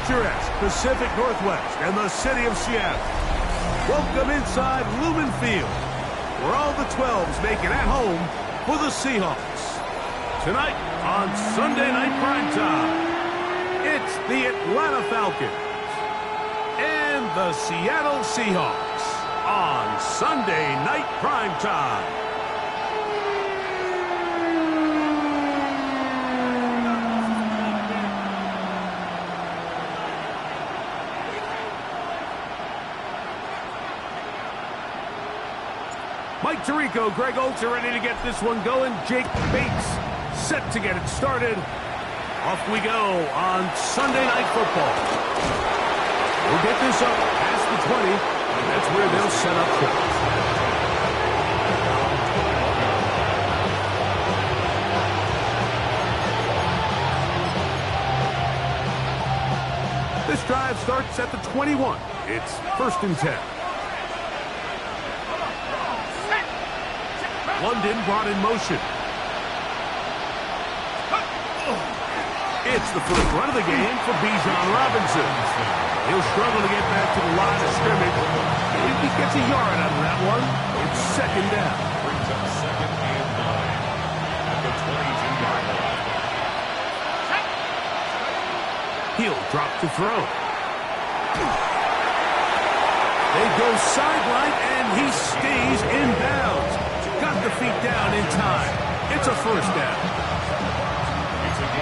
picturesque Pacific Northwest and the city of Seattle. Welcome inside Lumen Field, where all the 12s make it at home for the Seahawks. Tonight on Sunday Night Primetime, it's the Atlanta Falcons and the Seattle Seahawks on Sunday Night Primetime. Mike Tirico, Greg Oates are ready to get this one going. Jake Bates set to get it started. Off we go on Sunday Night Football. We'll get this up past the 20, and that's where they'll set up short. This drive starts at the 21. It's 1st and 10. London brought in motion. It's the first run of the game for Bijan Robinson. He'll struggle to get back to the line of scrimmage. If he gets a yard out of that one, it's 2nd down. Brings up 2nd and 9 at the 22-yard line. He'll drop to throw. They go sideline, and he stays in bounds. Got the feet down in time. It's a 1st down.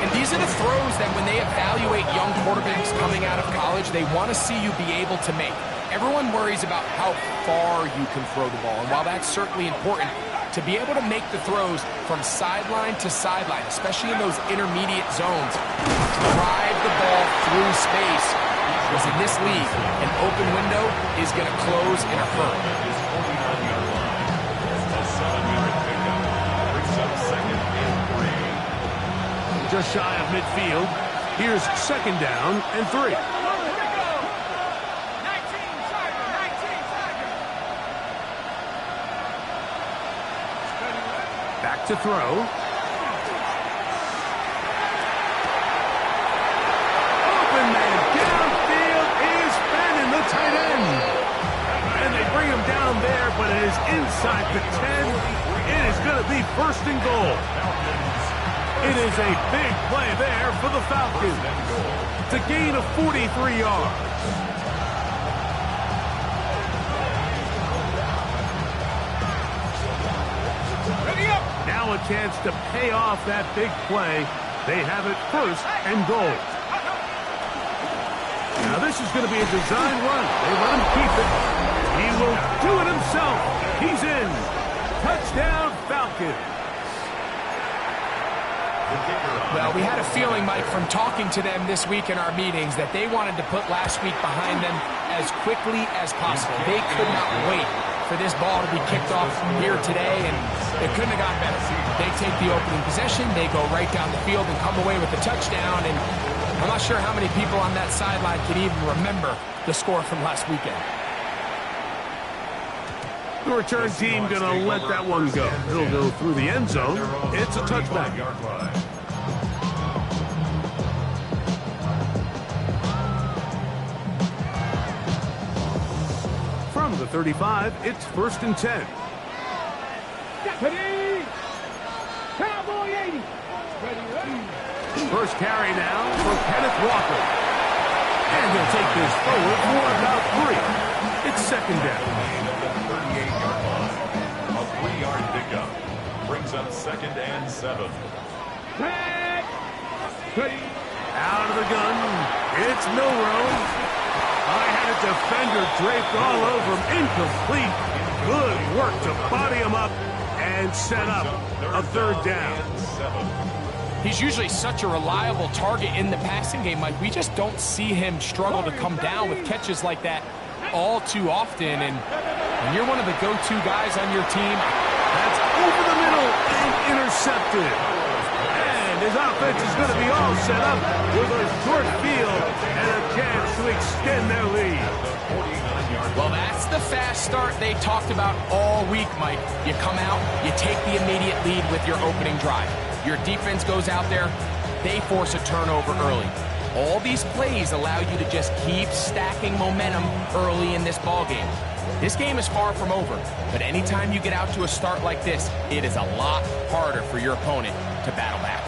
And these are the throws that when they evaluate young quarterbacks coming out of college, they want to see you be able to make. Everyone worries about how far you can throw the ball. And while that's certainly important, to be able to make the throws from sideline to sideline, especially in those intermediate zones, drive the ball through space. Because in this league, an open window is going to close in a hurry. Just shy of midfield. Here's 2nd down and 3. Back to throw. Open man downfield is Fannin, the tight end. And they bring him down there, but it is inside the 10. It is going to be 1st and goal. It is a big play there for the Falcons. It's a gain of 43 yards. Ready up. Now a chance to pay off that big play. They have it 1st and goal. Now this is going to be a design run. They let him keep it. He will do it himself. He's in. Touchdown, Falcons. Well, we had a feeling, Mike, from talking to them this week in our meetings that they wanted to put last week behind them as quickly as possible. They could not wait for this ball to be kicked off here today, and it couldn't have gone better. They take the opening possession, they go right down the field and come away with a touchdown, and I'm not sure how many people on that sideline can even remember the score from last weekend. The return team going to let that one go. It'll go through the end zone. It's a touchback. From the 35, it's 1st and 10. Ready. Cowboy 80. Ready. First carry now for Kenneth Walker. And he'll take this forward for about 3. It's 2nd down. A 3-yard pickup brings up 2nd and 7. Out of the gun, it's Milrow. I had a defender draped all over him, incomplete. Good work to body him up and set up a 3rd down. He's usually such a reliable target in the passing game, Mike. We just don't see him struggle to come down with catches like that all too often. And when you're one of the go-to guys on your team, that's over the middle and intercepted. And his offense is going to be all set up with a short field and a chance to extend their lead. Well, that's the fast start they talked about all week, Mike. You come out, you take the immediate lead with your opening drive. Your defense goes out there, they force a turnover early. All these plays allow you to just keep stacking momentum early in this ball game. This game is far from over, but anytime you get out to a start like this, it is a lot harder for your opponent to battle back.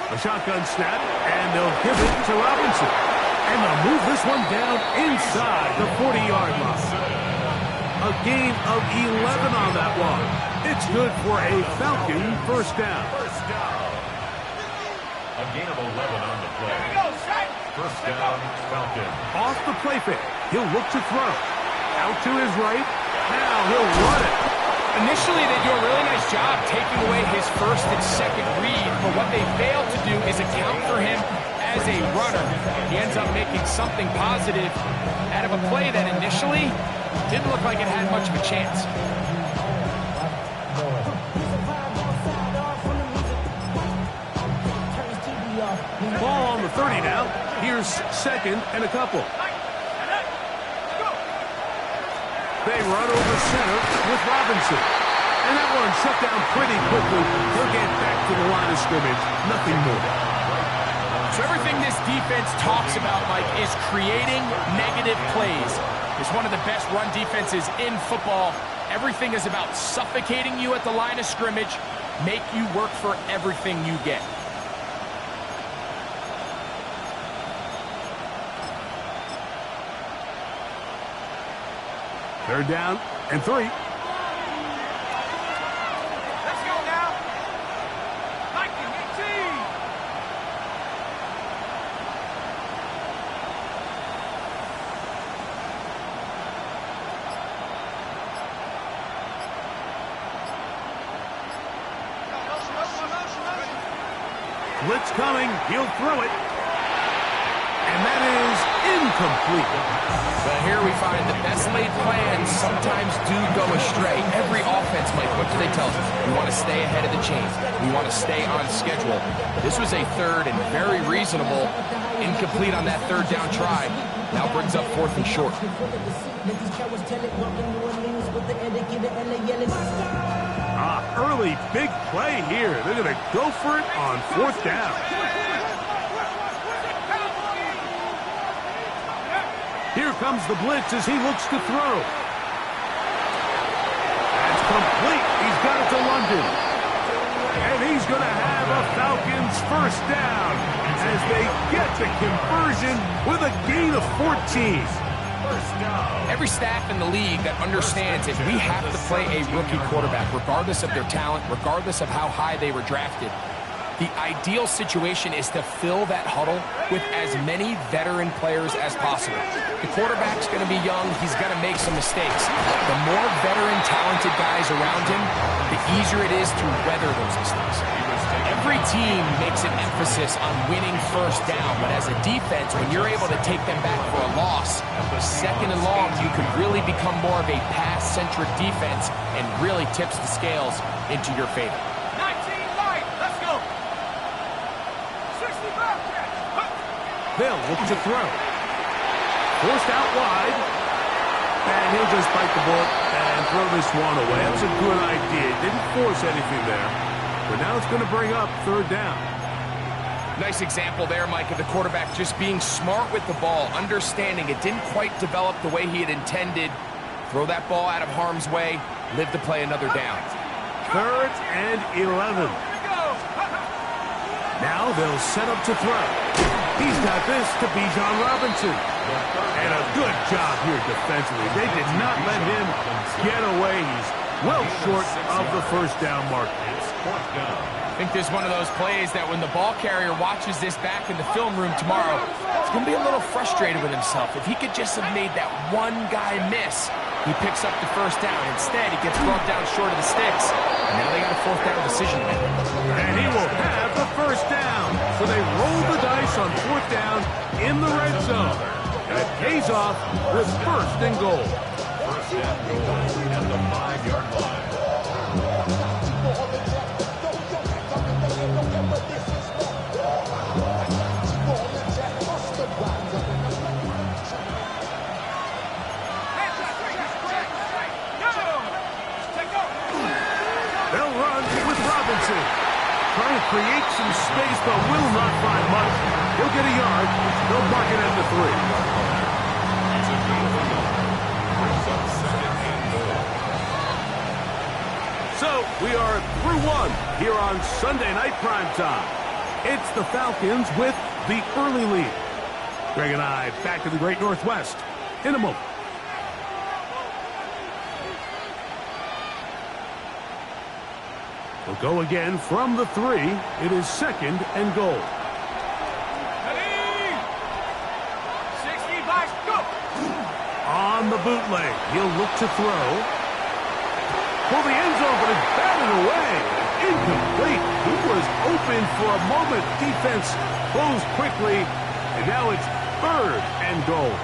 A shotgun snap, and they'll give it to Robinson. And they'll move this one down inside the 40-yard line. A gain of 11 on that one. It's good for a Falcon first down. A gain of 11 on the play. First down, Falcon. Off the play fake. He'll look to throw. Out to his right. Now he'll run it. Initially, they do a really nice job taking away his first and second read, but what they fail to do is account for him as a runner. He ends up making something positive out of a play that initially didn't look like it had much of a chance. Ball on the 30 now. Here's second and a couple. They run over center with Robinson. And that one shut down pretty quickly. He'll get back to the line of scrimmage. Nothing more. So everything this defense talks about, Mike, is creating negative plays. It's one of the best run defenses in football. Everything is about suffocating you at the line of scrimmage, make you work for everything you get. Third down and 3. Let's go now. Viking 18. Blitz coming. He'll throw it. And that is incomplete. But here we find the best laid plans sometimes do go astray. Every offense, Mike, what do they tell us? We want to stay ahead of the chains. We want to stay on schedule. This was a third and very reasonable. Incomplete on that third down try. Now brings up fourth and short. Early big play here. They're going to go for it on fourth down. Here comes the blitz as he looks to throw. That's complete. He's got it to London. And he's going to have a Falcons first down as they get the conversion with a gain of 14. Every staff in the league that understands that we have to play a rookie quarterback, regardless of their talent, regardless of how high they were drafted. The ideal situation is to fill that huddle with as many veteran players as possible. The quarterback's going to be young. He's going to make some mistakes. The more veteran, talented guys around him, the easier it is to weather those mistakes. Every team makes an emphasis on winning first down, but as a defense, when you're able to take them back for a loss, second and long, you can really become more of a pass-centric defense and really tips the scales into your favor. They'll look to throw. Forced out wide. And he'll just bite the bullet and throw this one away. That's a good idea. Didn't force anything there. But now it's going to bring up third down. Nice example there, Mike, of the quarterback just being smart with the ball, understanding it didn't quite develop the way he had intended. Throw that ball out of harm's way, live to play another down. Third and 11. Now they'll set up to throw. He's got this to Bijan Robinson. And a good job here defensively. They did not let him get away. He's well short of the first down mark. I think there's one of those plays that when the ball carrier watches this back in the film room tomorrow, he's going to be a little frustrated with himself. If he could just have made that one guy miss, he picks up the first down. Instead, he gets brought down short of the sticks. And now they got a fourth down decision to make. And he will have the first down. So they roll the dice on fourth down in the red zone. And it pays off with first and goal. First and goal at the 5-yard line. get a yard, they'll mark it at the 3. It's a gain of a yard. Brings up second and goal. So we are through one here on Sunday Night Primetime. It's the Falcons with the early lead. Greg and I back to the Great Northwest in a moment. We'll go again from the 3. It is second and goal. Ready? 60 backs, go! On the bootleg, he'll look to throw. For the end zone, but it's batted away. Incomplete. He was open for a moment. Defense closed quickly, and now it's third and goal.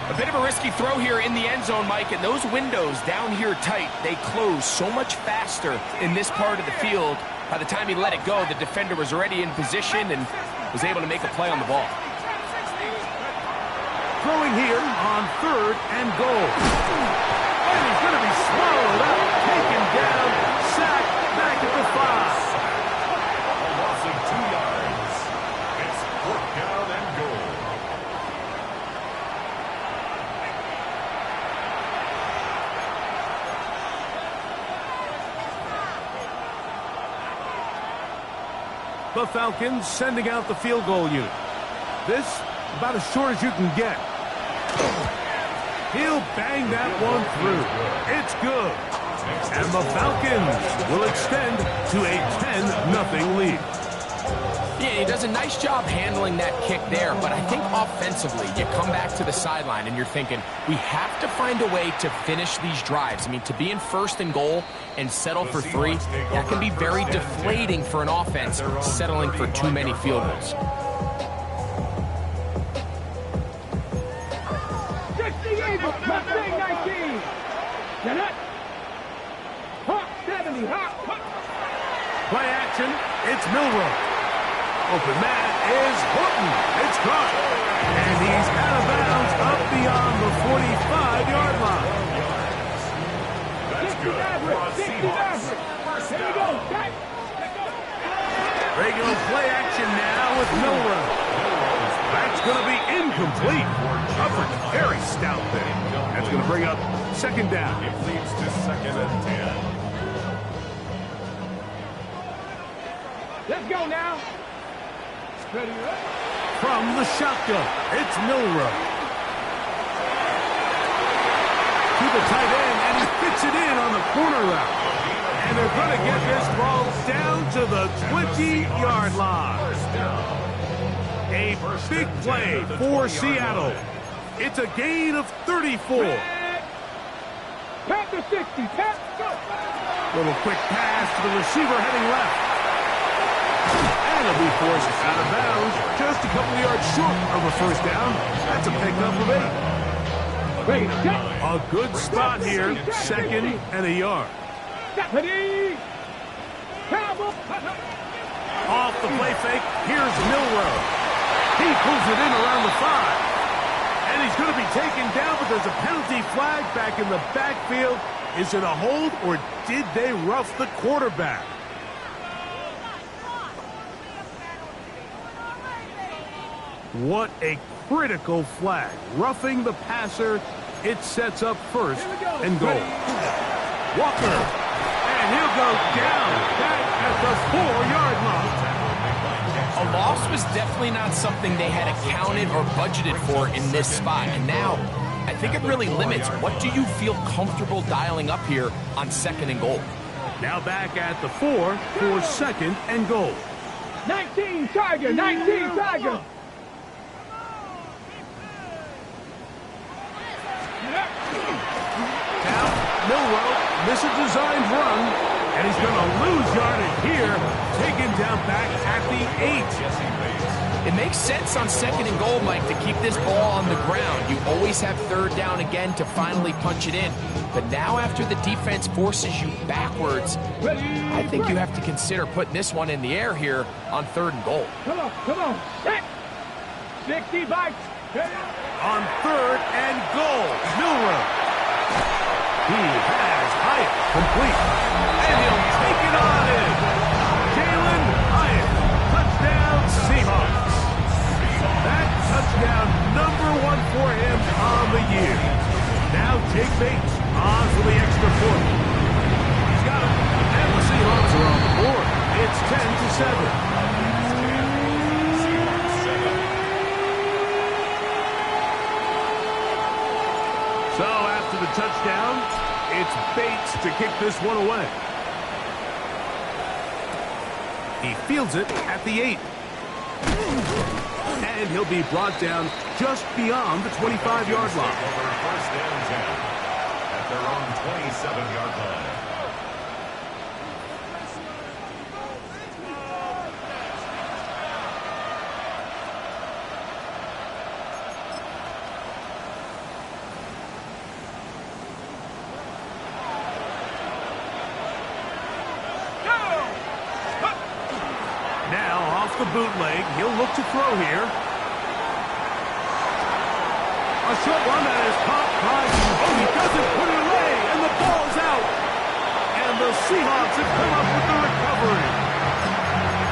A bit of a risky throw here in the end zone, Mike, and those windows down here tight, they close so much faster in this part of the field. By the time he let it go, the defender was already in position and was able to make a play on the ball. Throwing here on third and goal. And he's going to be swallowed up, taken down, sacked back at the 5. A loss of 2 yards. It's fourth down and goal. The Falcons sending out the field goal unit. This about as short as you can get. He'll bang that one through. It's good. And the Falcons will extend to a 10-0 lead. Yeah, he does a nice job handling that kick there, but I think offensively, you come back to the sideline and you're thinking, we have to find a way to finish these drives. I mean, to be in first and goal and settle for 3, that can be very deflating for an offense, settling for too many field goals. 68, Mustang 19. Get it. Hawk 70, Hawk. Play action, it's Milroe. Open man is Horton. It's caught. And he's out of bounds up beyond the 45-yard line. That's good. Here we go. Regular play action now with Milroe. That's going to be incomplete. Upper very stout there. That's going to bring up second down. It leads to second and 10. Let's go now. Ready up. From the shotgun, it's Milroe. To the tight end, and he fits it in on the corner route. And they're going to get this ball down to the 20-yard line. A big play for Seattle. It's a gain of 34. Pat the 60. Pat, go. Little quick pass to the receiver heading left. And he'll be forced out of bounds, just a couple of yards short of a first down. That's a pickup of 8. Ready, set. A good spot here, second and a yard. Ready. Cowboy. Off the play fake, here's Milroe. He pulls it in around the 5. And he's going to be taken down, but there's a penalty flag back in the backfield. Is it a hold, or did they rough the quarterback? What a critical flag. Roughing the passer. It sets up first and goal. Walker. And he'll go down back at the 4-yard line. A loss was definitely not something they had accounted or budgeted for in this spot. And now, I think it really limits what do you feel comfortable dialing up here on second and goal. Now back at the 4 for second and goal. 19 Tiger. 19 Tiger. Now, Milroe misses a designed run, and he's going to lose yardage here, taken down back at the 8. It makes sense on second and goal, Mike, to keep this ball on the ground. You always have third down again to finally punch it in. But now after the defense forces you backwards, I think you have to consider putting this one in the air here on third and goal. Come on. Set. 60 bites. On third and goal, Milroe. He has Hyatt complete, and he'll take it on in. Jalen Hyatt, touchdown Seahawks. year. Now Jake Bates on for the extra point. He's got it. And the Seahawks are on the board. It's 10-7. So after the touchdown, it's Bates to kick this one away. He fields it at the 8. And he'll be brought down just beyond the 25-yard line. First down 10 at their own 27-yard line. Now off the bootleg, he'll look to throw here. A short one that is caught by... Oh, he doesn't put it away, and the ball's out. And the Seahawks have come up with the recovery.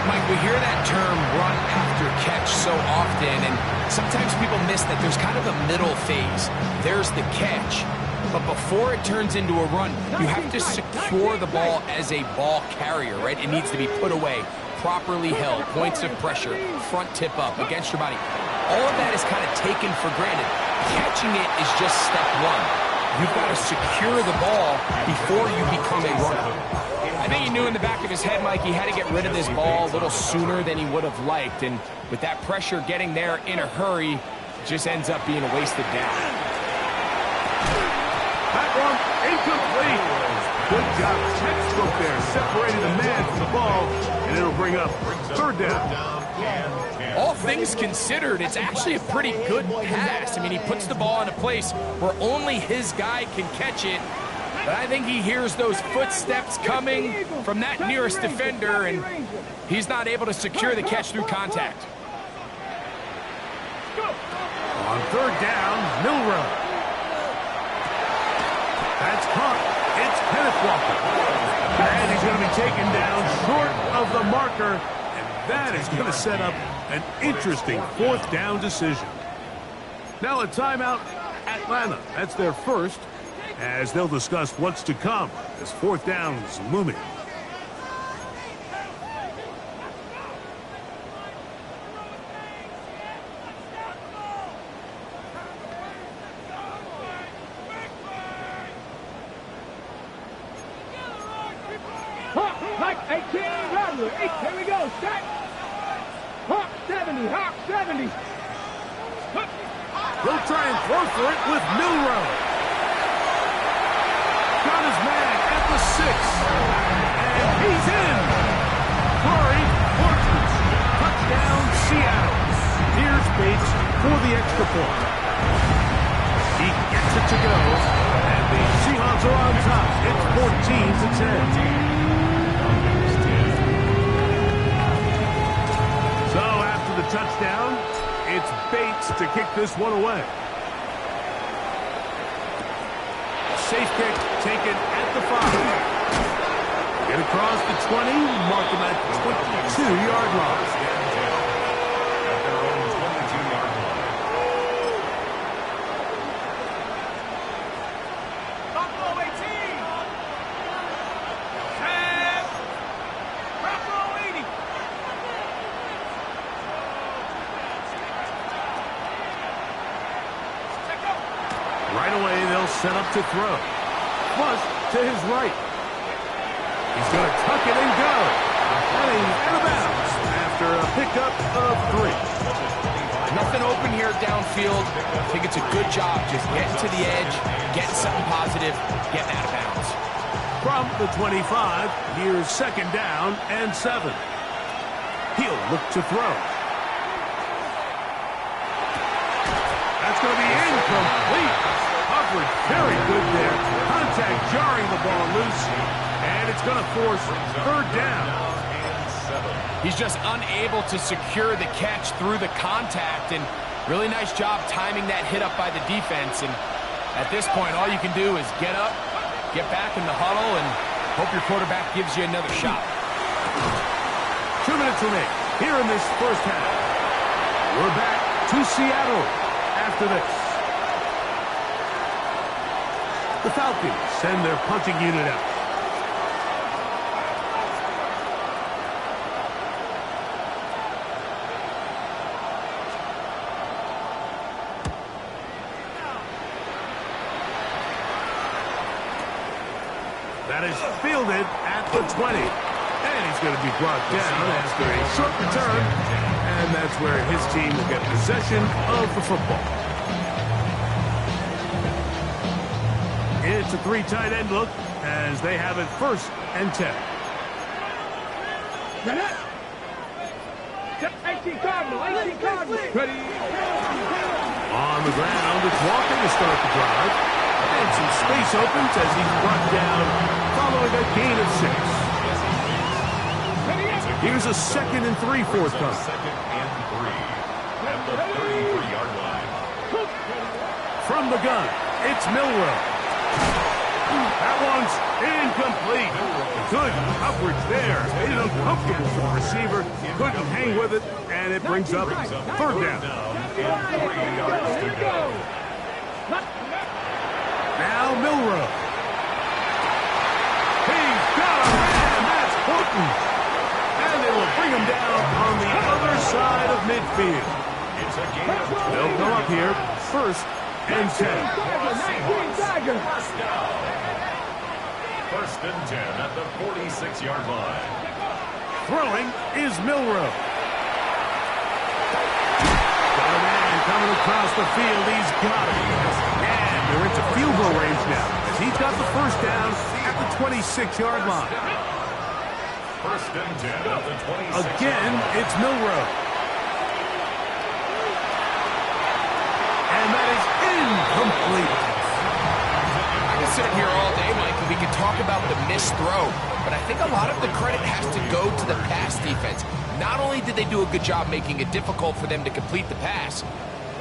Mike, we hear that term run after catch so often, and sometimes people miss that there's kind of a middle phase. There's the catch, but before it turns into a run, you have to secure the ball as a ball carrier, right? It needs to be put away, properly held, points of pressure, front tip up against your body. All of that is kind of taken for granted. Catching it is just step one. You've got to secure the ball before you become a runner. I think he knew in the back of his head, Mike, he had to get rid of this ball a little sooner than he would have liked. And with that pressure getting there in a hurry, it just ends up being a wasted down. That one incomplete. Good job. Textbook there. Separated the man from the ball, and it'll bring up third down. All things considered, it's actually a pretty good pass. I mean, he puts the ball in a place where only his guy can catch it. But I think he hears those footsteps coming from that nearest defender, and he's not able to secure the catch through contact. On third down, Milrow. That's caught. It's Kenneth Walker. And he's going to be taken down short of the marker. And that is going to set up an interesting fourth down decision. Now a timeout, Atlanta. That's their first, as they'll discuss what's to come as fourth down is looming. Like 18, Rattler. Here we go, set. Hawk 70, Hawk 70. He'll try and throw for it with Milrow. Got his man at the 6. And he's in. Corey Porters. Touchdown, Seattle. Here's Bates for the extra point. He gets it to go. And the Seahawks are on top. It's 14-10. So after the touchdown, it's Bates to kick this one away. Safe kick taken at the 5. Get across the 20, mark him at 22-yard line. At their own 22-yard line. Buffalo 18. And Buffalo 80. Right away, they'll set up to throw. Flush to his right. He's going to tuck it and go. And he's out of bounds after a pickup of 3. Nothing open here downfield. I think it's a good job just getting to the edge, getting something positive, getting out of bounds. From the 25, here's second down and 7. He'll look to throw. That's going to be incomplete. Coverage very good there. Contact jarring the ball loose. And it's going to force third down. He's just unable to secure the catch through the contact, and really nice job timing that hit up by the defense. And at this point, all you can do is get up, get back in the huddle, and hope your quarterback gives you another shot. 2 minutes remain here in this first half. We're back to Seattle after this. The Falcons send their punting unit out. That is fielded at the 20. And he's going to be brought down after a short return. And that's where his team will get possession of the football. It's a 3 tight end look as they have it 1st and 10. 18 Cardinal, 18 Cardinal. Ready. On the ground, it's Walker to start the drive. And some space opens as he's brought down following a gain of 6. Here's a 2nd and 3 forthcoming. 2nd and 3 at the 33-yard line. From the gun, it's Milroe. That one's incomplete. Good coverage there. Made it uncomfortable for the receiver. Couldn't hang with it, and it brings up 3rd down. And 3 yards to go. Now Milroe. He's got a man. That's Horton. And they will bring him down on the other side of midfield. It's a gain of 20. They'll go up here 1st and 10. First down. 1st and 10 at the 46-yard line. Throwing is Milroe. Got a man coming across the field. He's got it. And they're into field goal range now as he's got the 1st down at the 26-yard line. 1st and 10 at the 26. Again, it's Milroe. And that is incomplete. I can sit here all day, Mike, and we can talk about the missed throw, but I think a lot of the credit has to go to the pass defense. Not only did they do a good job making it difficult for them to complete the pass,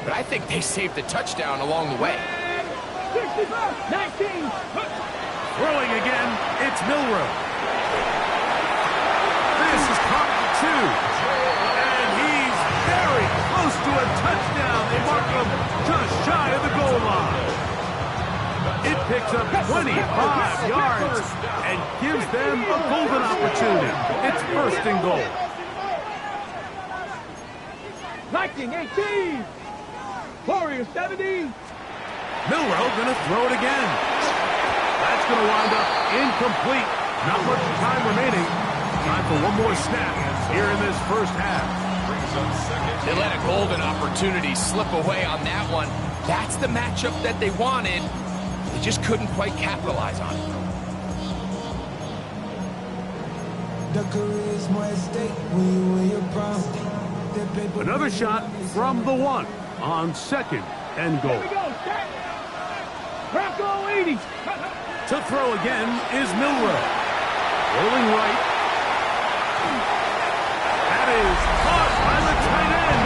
but I think they saved the touchdown along the way. 19. Throwing again, it's Milroe. This is caught for 2. And he's very close to a touchdown. They mark him just shy of the goal line. It picks up 25 yards and gives them a golden opportunity. It's 1st and goal. 19-18. Warriors 70. Milroe going to throw it again. That's going to wind up incomplete. Not much time remaining. Time for one more snap here in this 1st half. They let a golden opportunity slip away on that one. That's the matchup that they wanted. They just couldn't quite capitalize on it. Another shot from the 1 on 2nd and goal. Here we go, set. Bronco 80. To throw again is Milroe. Rolling right. That is caught by the tight end.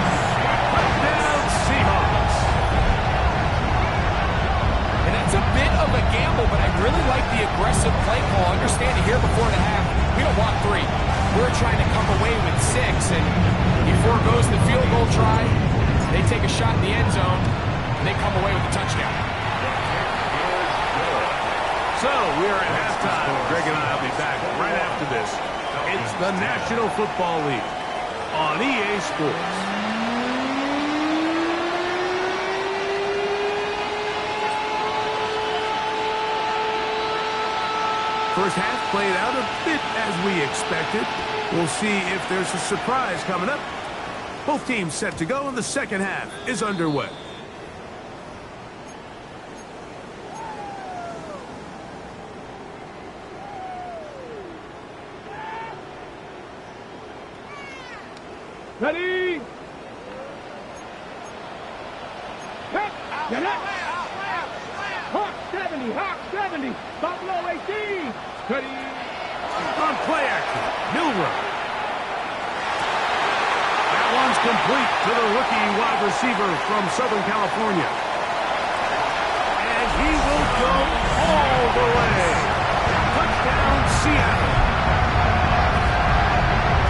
Touchdown Seahawks. And that's a bit of a gamble, but I really like the aggressive play call. Understanding here before the half, we don't want 3. We're trying to come away with 6, and he forgoes the field goal try. They take a shot in the end zone, and they come away with a touchdown. So we are at halftime. Greg and I will be back right after this. It's the National Football League on EA Sports. First half played out a bit as we expected. We'll see if there's a surprise coming up. Both teams set to go, and the 2nd half is underway. Ready. Hit. Get up. Hawk 70. Hawk 70. Buffalo 18. Ready. On play action, Milroe. That one's complete to the rookie wide receiver from Southern California. And he will go all the way. Touchdown, Seattle.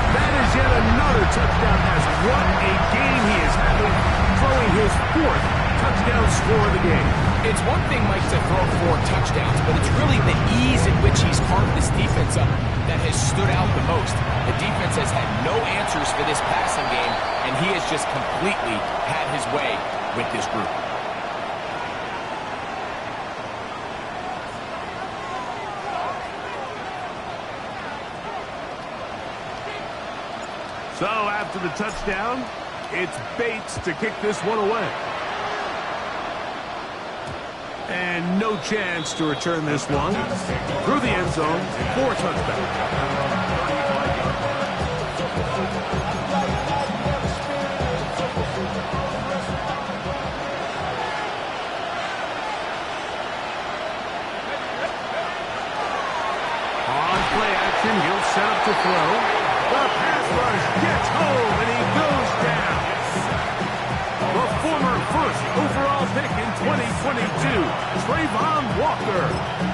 That is yet another touchdown pass. What a game he is having, throwing his 4th touchdown for the game. It's one thing, Mike, to throw 4 touchdowns, but it's really the ease in which he's carved this defense up that has stood out the most. The defense has had no answers for this passing game, and he has just completely had his way with this group. So after the touchdown, it's Bates to kick this one away. And no chance to return this one through the end zone for a touchdown. On play action, he'll set up to throw. The pass rush gets home, and he goes down. The former first overall pick in 2022, Trayvon Walker,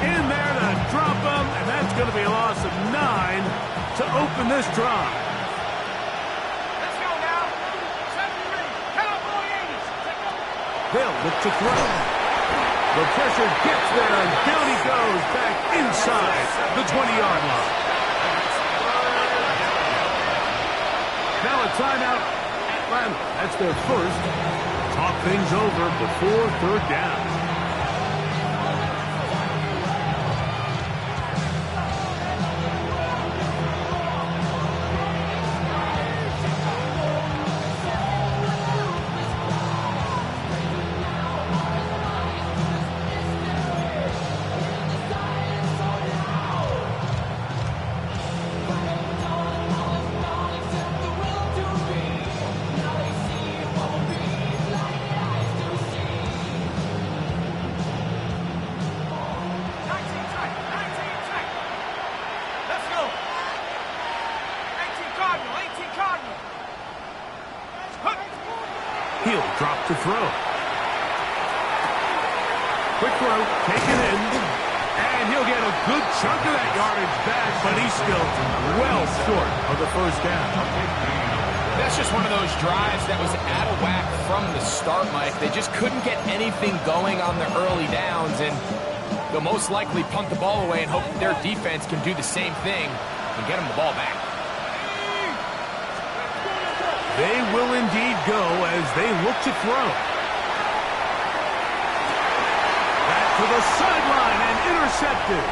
in there to drop him, and that's going to be a loss of 9 to open this drive. Let's go now. 7-3. Cowboy 80s. They'll look to throw. The pressure gets there, and down he goes back inside the 20-yard line. Now a timeout. That's their first. Talk things over before third down. He'll drop to throw. Quick throw, taken in, and he'll get a good chunk of that yardage back, but he's still well short of the first down. That's just one of those drives that was out of whack from the start, Mike. They just couldn't get anything going on the early downs, and they'll most likely punt the ball away and hope their defense can do the same thing and get them the ball back. They will indeed go as they look to throw. Back to the sideline and intercepted.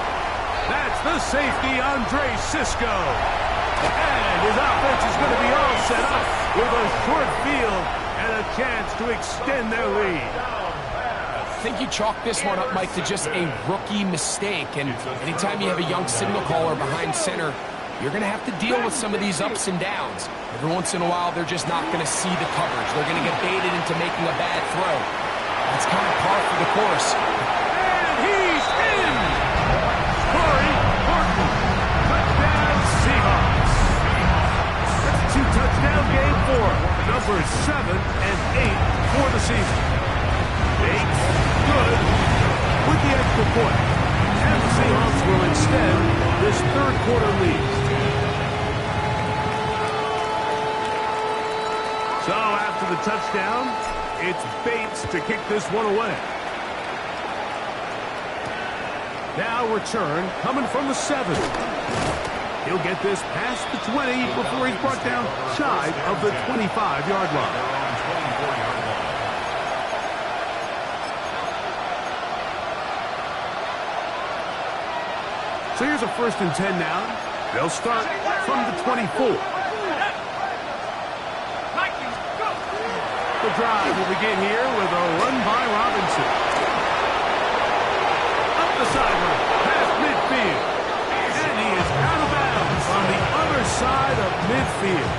That's the safety, Andre Sisco. And his offense is going to be all set up with a short field and a chance to extend their lead. I think you chalk this one up, Mike, to just a rookie mistake. And anytime you have a young signal caller behind center, you're going to have to deal with some of these ups and downs. Every once in a while, they're just not going to see the coverage. They're going to get baited into making a bad throw. That's kind of par for the course. And he's in! Corey Horton, touchdown Seahawks. That's a 2-touchdown game for numbers 7 and 8 for the season. Bates, good, with the extra point. And the Seahawks will extend this third quarter lead. So after the touchdown, it's Bates to kick this one away. Now return coming from the 7. He'll get this past the 20 before he's brought down shy of the 25-yard line. So here's a 1st and 10 now. They'll start from the 24. The drive will begin here with a run by Robinson. Up the sideline, past midfield. And he is out of bounds on the other side of midfield.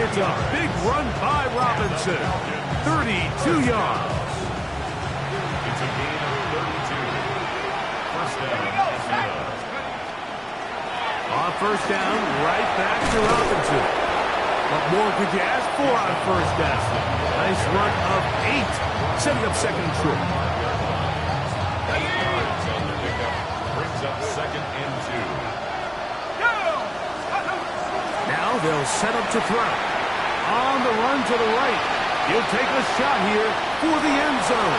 It's a big run by Robinson. 32 yards. It's a gain of 32. First down. On first down, right back to Robinson. What more could you ask for on first down? Nice run of 8, setting up second and short. Brings up 2nd and 2. Now they'll set up to throw. On the run to the right. He'll take a shot here for the end zone.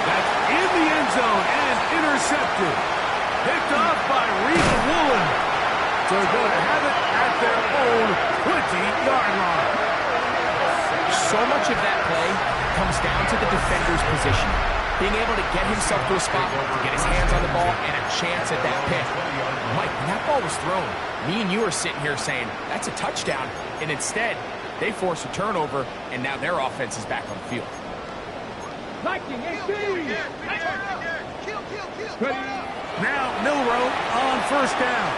That's in the end zone and intercepted. Picked off by Reed Woolen. So they're going to have it at their own 20-yard line. So much of that play comes down to the defender's position. Being able to get himself to a spot, to get his hands on the ball, and a chance at that pick. Mike, when that ball was thrown, me and you are sitting here saying, that's a touchdown. And instead, they force a turnover, and now their offense is back on the field. Viking, 18. Now Milroe on first down.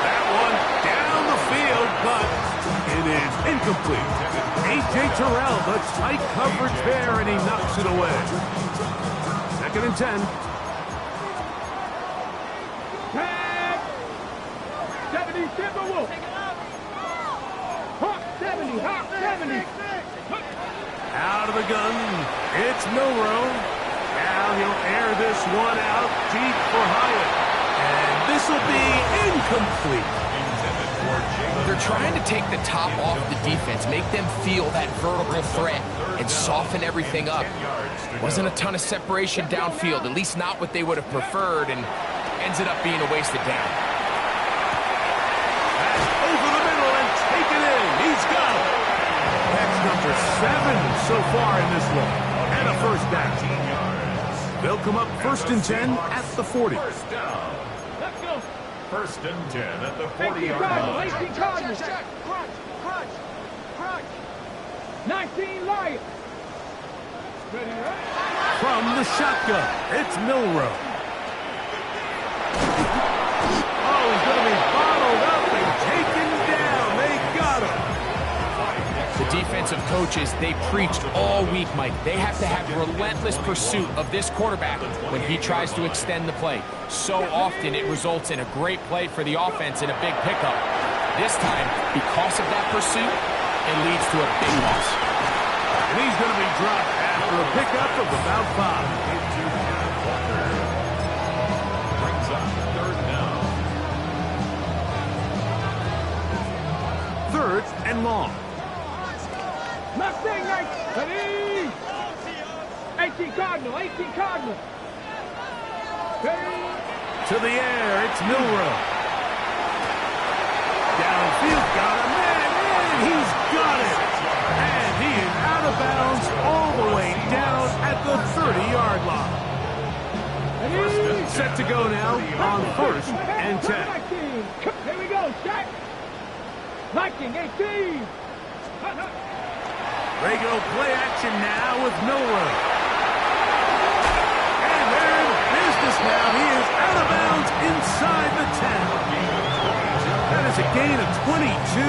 That one down the field, but it is incomplete. A.J. Terrell, the tight coverage there, and he knocks it away. 2nd and 10. Tag. 70 Timberwolves. Hawk 70, Hawk 70. Out of the gun, it's Milroe. Now he'll air this one out deep for Hyatt. And this will be incomplete. They're trying to take the top off the defense, make them feel that vertical threat, and soften everything up. Wasn't a ton of separation downfield, at least not what they would have preferred, and ends it up being a wasted down. That's over the middle and taken in. He's got it. That's number 7 so far in this one. And a first down. They'll come up 1st and 10 at the 40. Let's go. 1st and 10 at the 18 40-yard Cardinals, line. 18 Cardinals. Crunch. 19 Lions. Ready, right? From the shotgun, it's Milroe. Oh, he's going to be bottled up and taken down. They got him. The defensive coaches, they preached all week, Mike. They have to have relentless pursuit of this quarterback when he tries to extend the play. So often it results in a great play for the offense and a big pickup. This time, because of that pursuit, it leads to a big loss. And he's going to be dropped after a pickup of about 5. Brings up 3rd down. 3rd and long. Mustang Knights. Ready. 18 Cardinals, 18 Cardinals. Ready. To the air, it's Milroe. Downfield, got a man, and he's got it. And he is out of bounds all the way down at the 30-yard line. Ready. Set to go now on 1st and 10. Here we go, Shaq. Viking, 18. Regular play action now with Milroe. And they're in business now. He is out of bounds inside the 10. That is a gain of 22,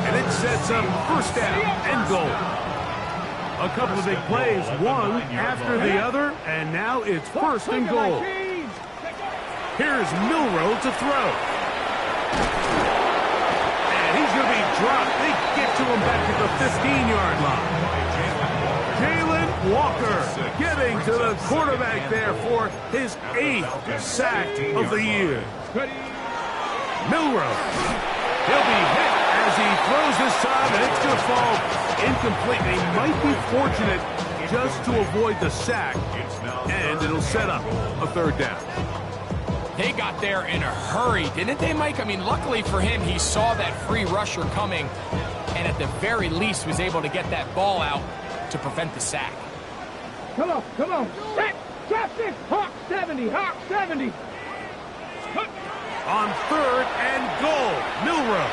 and it sets up first down and goal. A couple of big plays, one after the other, and now it's 1st and goal. Here's Milroe to throw. And he's going to be dropped. They get to him back at the 15-yard line. Jalen Walker getting to the quarterback there for his 8th sack of the year. Milroe. He'll be hit as he throws this time, and it's going to fall incomplete. They might be fortunate just to avoid the sack, and it'll set up a 3rd down. They got there in a hurry, didn't they, Mike? I mean, luckily for him, he saw that free rusher coming, and at the very least was able to get that ball out to prevent the sack. Come on. Set. Drop this. Hawk 70, Hawk 70. On 3rd and goal, Milroe.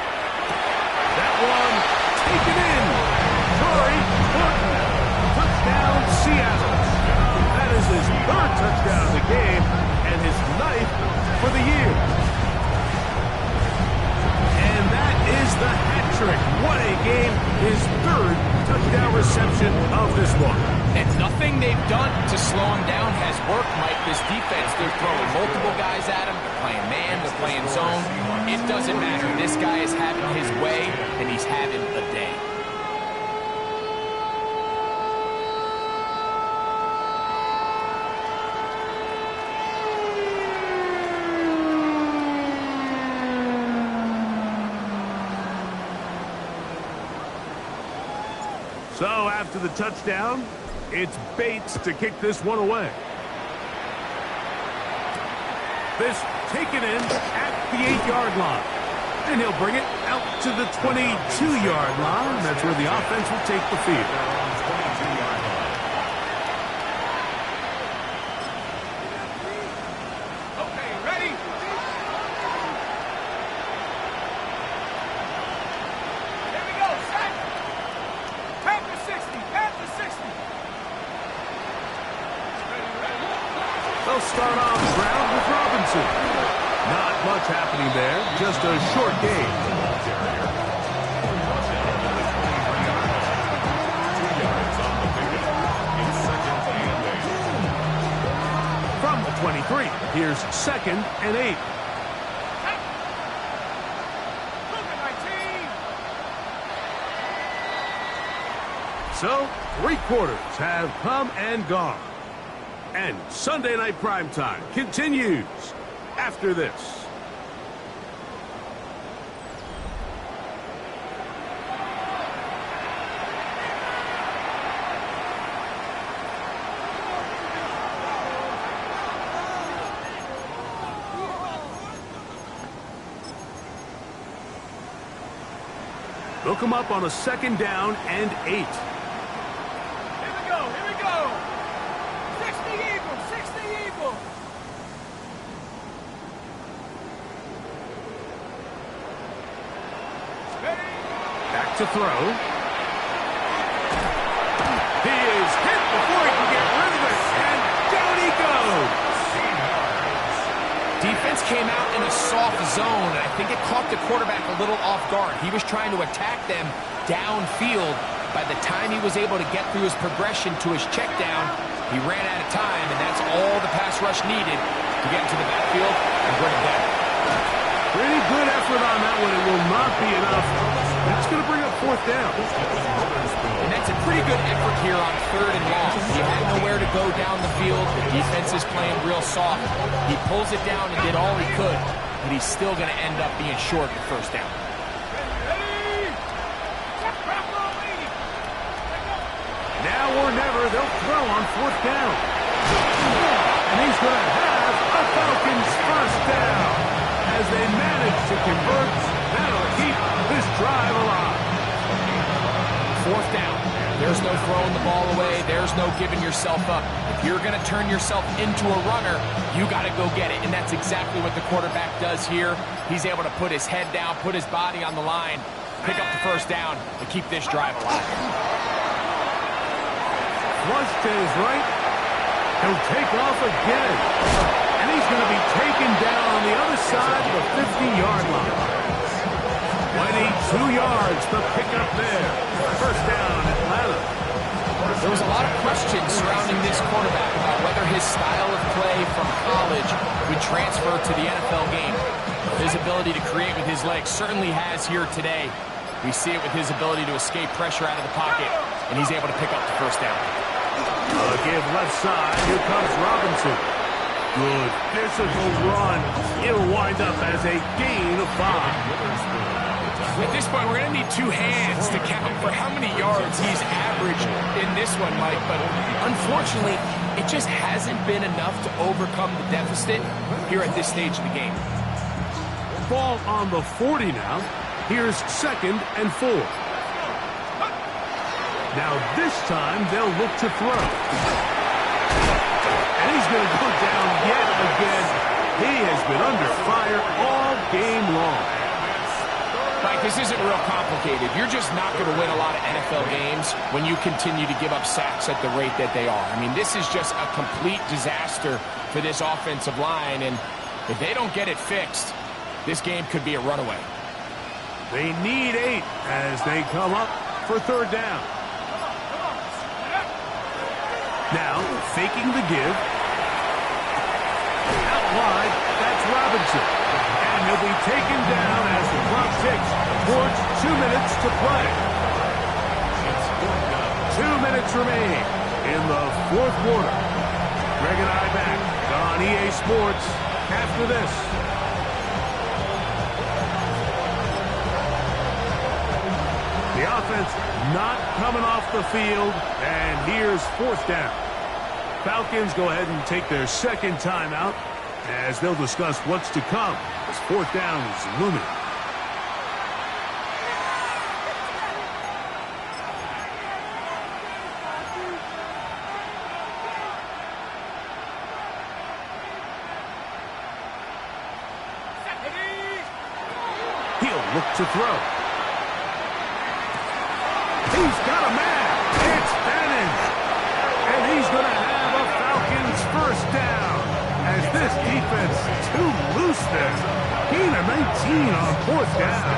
That one taken in. Torrey Horton. Touchdown, Seattle. That is his 3rd touchdown of the game and his 9th for the year. And that is the hat trick. What a game. His 3rd touchdown reception of this one. And nothing they've done to slow him down has worked, Mike. This defense, they're throwing multiple guys at him. They're playing man, they're playing zone. It doesn't matter. This guy is having his way, and he's having a day. So after the touchdown, it's Bates to kick this one away. This taken in at the 8-yard line. And he'll bring it out to the 22-yard line. That's where the offense will take the field. Okay, ready? Here we go, set. Panther 60, Panther 60. They'll start on the ground with Robinson. Not much happening there, just a short game. From the 23, here's 2nd and 8. Look at my team. So, 3 quarters have come and gone. And Sunday Night Primetime continues after this. They'll come up on a 2nd down and 8. Here we go, here we go. 60 Eagles, 60 Eagles. Ready? Back to throw. He is hit before he can get rid of it, and down he goes. Defense came out in a soft zone, and I think it caught the quarterback a little off guard. He was trying to attack them downfield. By the time he was able to get through his progression to his check down, he ran out of time, and that's all the pass rush needed to get into the backfield and bring him down. Pretty good effort on that one. It will not be enough. That's going to bring up 4th down. And that's a pretty good effort here on 3rd and long. He had nowhere to go down the field. The defense is playing real soft. He pulls it down and did all he could, but he's still going to end up being short the 1st down. Now or never, they'll throw on 4th down. And he's going to have a Falcons 1st down. As they manage to convert, that'll keep this drive alive. 4th down. There's no throwing the ball away. There's no giving yourself up. If you're going to turn yourself into a runner, you got to go get it. And that's exactly what the quarterback does here. He's able to put his head down, put his body on the line, pick up the 1st down, and keep this drive alive. Flush to his right. He'll take off again. And he's going to be taken down on the other side of the 50-yard line. 22 yards to pick up there. 1st down, Atlanta. There was a lot of questions surrounding this quarterback about whether his style of play from college would transfer to the NFL game. His ability to create with his legs certainly has here today. We see it with his ability to escape pressure out of the pocket, and he's able to pick up the 1st down. Give left side. Here comes Robinson. Good physical run. It'll wind up as a gain of 5. At this point, we're going to need 2 hands to count for how many yards he's averaged in this one, Mike. But unfortunately, it just hasn't been enough to overcome the deficit here at this stage of the game. Ball on the 40 now. Here's 2nd and 4. Now this time they'll look to throw. And he's going to go down yet again. He has been under fire all game long. Mike, this isn't real complicated. You're just not going to win a lot of NFL games when you continue to give up sacks at the rate that they are. I mean, this is just a complete disaster for this offensive line, and if they don't get it fixed, this game could be a runaway. They need 8 as they come up for 3rd down. Now, faking the give. Out wide, that's Robinson. And he'll be taken down as the clock ticks towards 2 minutes to play. 2 minutes remaining in the 4th quarter. Greg and I back on EA Sports after this. The offense not coming off the field, and here's fourth down. Falcons go ahead and take their second timeout as they'll discuss what's to come as fourth down is looming. He'll look to throw. He's got a man. It's Bannon. And he's going to have a Falcons first down as this defense too loose there. Gain of 19 on fourth down.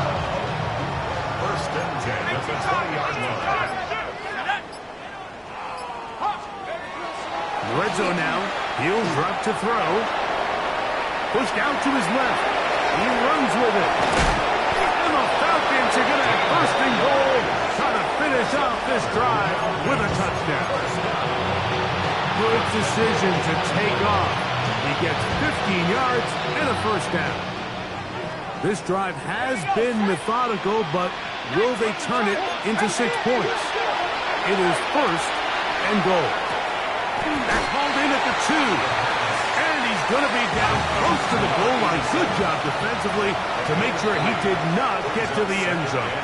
First and 10 at the 20-yard line. Red zone now. He'll drop to throw. Pushed out to his left. He runs with it. And the Falcons are going to have first and goal, trying to finish off this drive with a touchdown. Good decision to take off. He gets 15 yards and a first down. This drive has been methodical, but will they turn it into 6 points? It is first and goal. That's hauled in at the 2. And he's going to be down close to the goal line. Good job defensively to make sure he did not get to the end zone.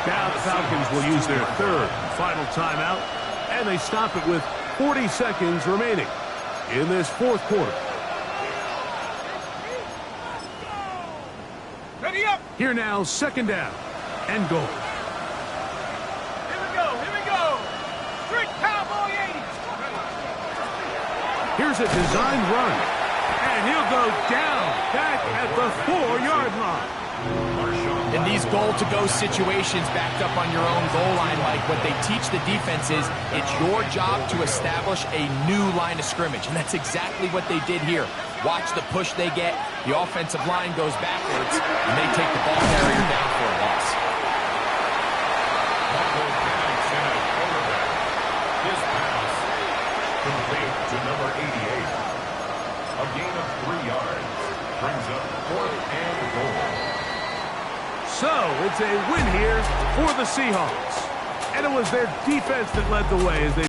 Now the Falcons will use their third and final timeout, and they stop it with 40 seconds remaining in this fourth quarter. Ready up. Here now, second down and goal. Here we go. Here we go. Strict cowboy 80. Here's a design run, and he'll go down back at the 4-yard line. In these goal-to-go situations backed up on your own goal line, like what they teach the defense is it's your job to establish a new line of scrimmage, and that's exactly what they did here. Watch the push they get. The offensive line goes backwards, and they take the ball carrier down for a loss. His pass complete to number 88. A gain of 3 yards brings up fourth and goal. So it's a win here for the Seahawks. And it was their defense that led the way as they